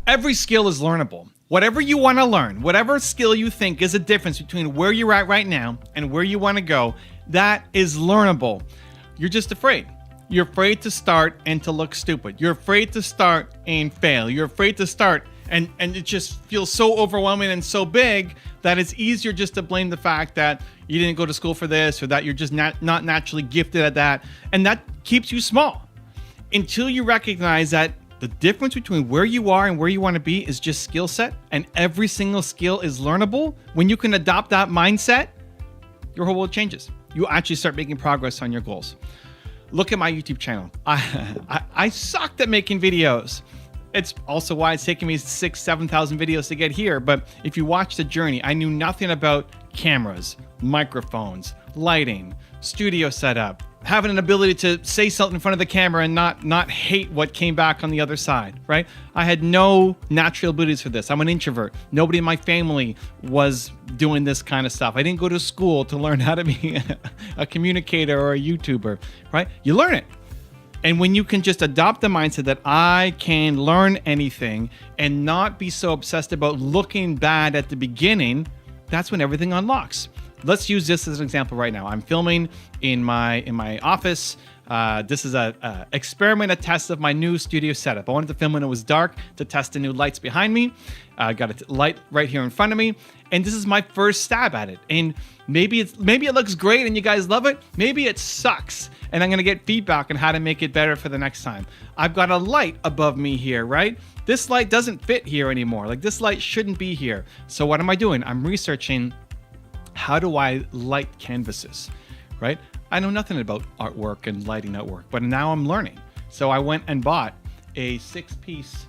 Every skill is learnable. Whatever you want to learn, whatever skill you think is a difference between where you're at right now and where you want to go, that is learnable. You're just afraid. You're afraid to start and to look stupid. You're afraid to start and fail. You're afraid to start and it just feels so overwhelming and so big that it's easier just to blame the fact that you didn't go to school for this or that you're just not naturally gifted at that. And that keeps you small until you recognize that the difference between where you are and where you want to be is just skill set, and every single skill is learnable. When you can adopt that mindset, your whole world changes. You actually start making progress on your goals. Look at my YouTube channel. I sucked at making videos. It's also why it's taken me 6,000, 7,000 videos to get here. But if you watch the journey, I knew nothing about cameras, microphones, lighting, studio setup, having an ability to say something in front of the camera and not hate what came back on the other side, right? I had no natural abilities for this. I'm an introvert. Nobody in my family was doing this kind of stuff. I didn't go to school to learn how to be a communicator or a YouTuber, right? You learn it. And when you can just adopt the mindset that I can learn anything and not be so obsessed about looking bad at the beginning, that's when everything unlocks. Let's use this as an example right now. I'm filming in my office. This is a experiment, a test of my new studio setup. I wanted to film when it was dark to test the new lights behind me. I got a light right here in front of me, and this is my first stab at it. And maybe it looks great and you guys love it. Maybe it sucks, and I'm gonna get feedback on how to make it better for the next time. I've got a light above me here, right? This light doesn't fit here anymore. Like, this light shouldn't be here. So what am I doing? I'm researching, how do I light canvases, right? I know nothing about artwork and lighting artwork, but now I'm learning. So I went and bought a 6-piece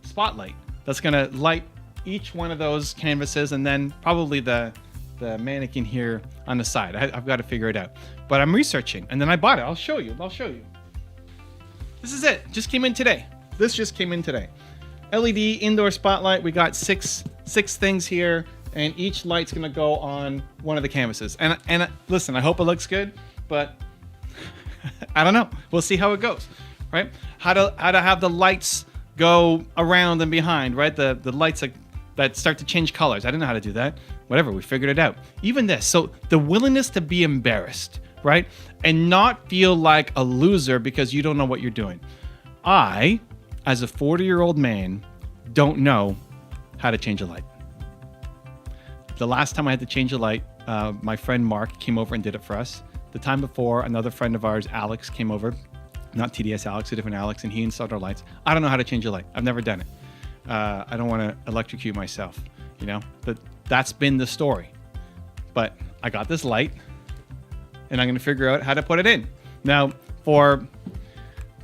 spotlight that's gonna light each one of those canvases, and then probably the mannequin here on the side. I've got to figure it out. But I'm researching, and then I bought it. I'll show you. This is it. Just came in today. This just came in today. LED indoor spotlight. We got six things here, and each light's gonna go on one of the canvases. And listen, I hope it looks good, but I don't know. We'll see how it goes, right? How to have the lights go around and behind, right? The lights that start to change colors. I didn't know how to do that. Whatever, we figured it out. Even this. So the willingness to be embarrassed, right? And not feel like a loser because you don't know what you're doing. I, as a 40-year-old man, don't know how to change a light. The last time I had to change a light, my friend Mark came over and did it for us. The time before, another friend of ours, Alex, came over. Not TDS Alex, a different Alex, and he installed our lights. I don't know how to change a light. I've never done it. I don't want to electrocute myself, you know? But that's been the story. But I got this light, and I'm going to figure out how to put it in. Now, for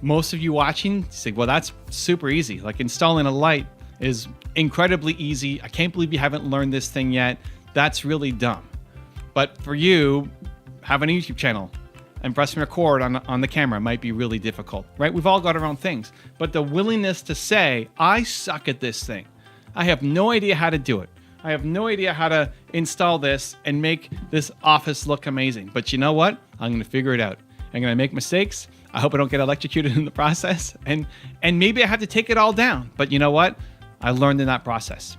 most of you watching, you say, well, that's super easy. Like, installing a light is incredibly easy. I can't believe you haven't learned this thing yet. That's really dumb. But for you, having a YouTube channel and pressing record on the camera might be really difficult, right? We've all got our own things. But the willingness to say, I suck at this thing. I have no idea how to do it. I have no idea how to install this and make this office look amazing. But you know what? I'm going to figure it out. I'm going to make mistakes. I hope I don't get electrocuted in the process. And maybe I have to take it all down. But you know what? I learned in that process.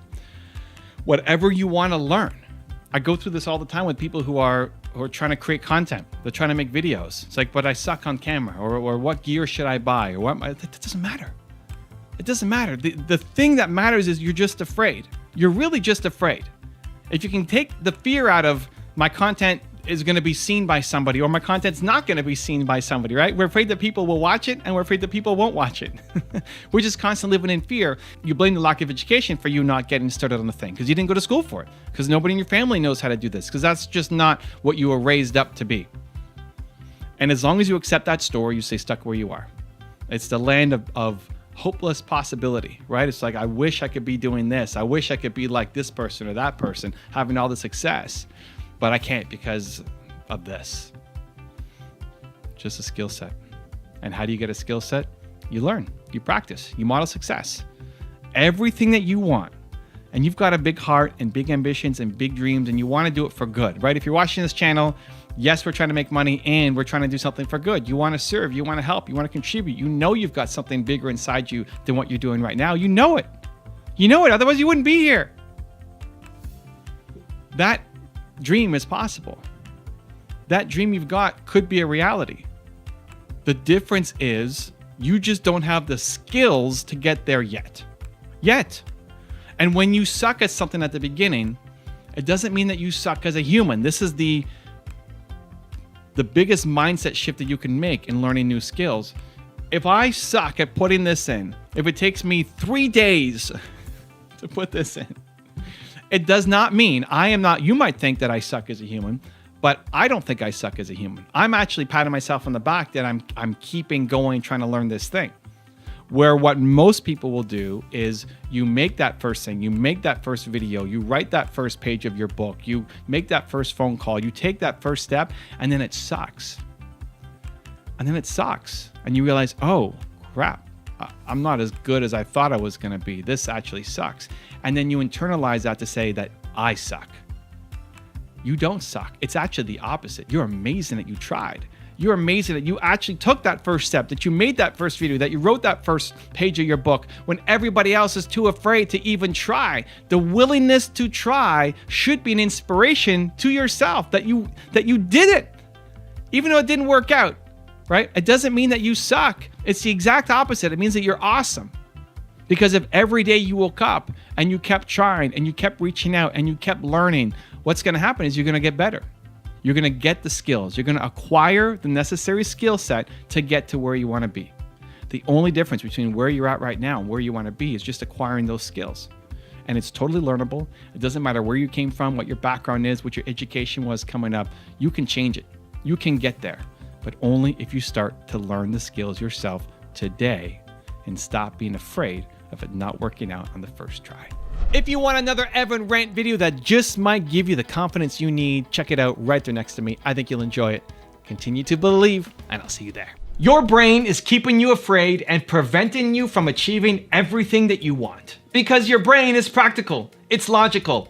Whatever you want to learn. I go through this all the time with people who are trying to create content. They're trying to make videos. It's like, but I suck on camera, or what gear should I buy? Or what? That doesn't matter. It doesn't matter. The thing that matters is you're just afraid. You're really just afraid. If you can take the fear out of my content is going to be seen by somebody, or my content's not going to be seen by somebody, right? We're afraid that people will watch it, and we're afraid that people won't watch it. We're just constantly living in fear. You blame the lack of education for you not getting started on the thing because you didn't go to school for it, because nobody in your family knows how to do this, because that's just not what you were raised up to be. And as long as you accept that story, you stay stuck where you are. It's the land of hopeless possibility, right? It's like, I wish I could be doing this. I wish I could be like this person or that person, having all the success. But I can't because of this. Just a skill set. And how do you get a skill set? You learn, you practice, you model success. Everything that you want, and you've got a big heart and big ambitions and big dreams, and you want to do it for good, right? If you're watching this channel Yes, we're trying to make money and we're trying to do something for good. You want to serve, you want to help, you want to contribute. You know you've got something bigger inside you than what you're doing right now. You know it. You know it, otherwise you wouldn't be here. That dream is possible. That dream you've got could be a reality. The difference is you just don't have the skills to get there yet. And when you suck at something at the beginning, it doesn't mean that you suck as a human. This is the biggest mindset shift that you can make in learning new skills. If I suck at putting this in, if it takes me 3 days to put this in, it does not mean you might think that I suck as a human, but I don't think I suck as a human. I'm actually patting myself on the back that I'm keeping going, trying to learn this thing. Where what most people will do is you make that first thing, you make that first video, you write that first page of your book, you make that first phone call, you take that first step, and then it sucks. And you realize, oh, crap, I'm not as good as I thought I was going to be. This actually sucks. And then you internalize that to say that I suck. You don't suck. It's actually the opposite. You're amazing that you tried. You're amazing that you actually took that first step, that you made that first video, that you wrote that first page of your book when everybody else is too afraid to even try. The willingness to try should be an inspiration to yourself that you did it, even though it didn't work out, right? It doesn't mean that you suck. It's the exact opposite. It means that you're awesome. Because if every day you woke up and you kept trying and you kept reaching out and you kept learning, what's going to happen is you're going to get better. You're going to get the skills. You're going to acquire the necessary skill set to get to where you want to be. The only difference between where you're at right now and where you want to be is just acquiring those skills. And it's totally learnable. It doesn't matter where you came from, what your background is, what your education was coming up. You can change it. You can get there, but only if you start to learn the skills yourself today and stop being afraid of it not working out on the first try. If you want another Evan Rant video that just might give you the confidence you need, check it out right there next to me. I think you'll enjoy it. Continue to believe, and I'll see you there. Your brain is keeping you afraid and preventing you from achieving everything that you want. Because your brain is practical, it's logical,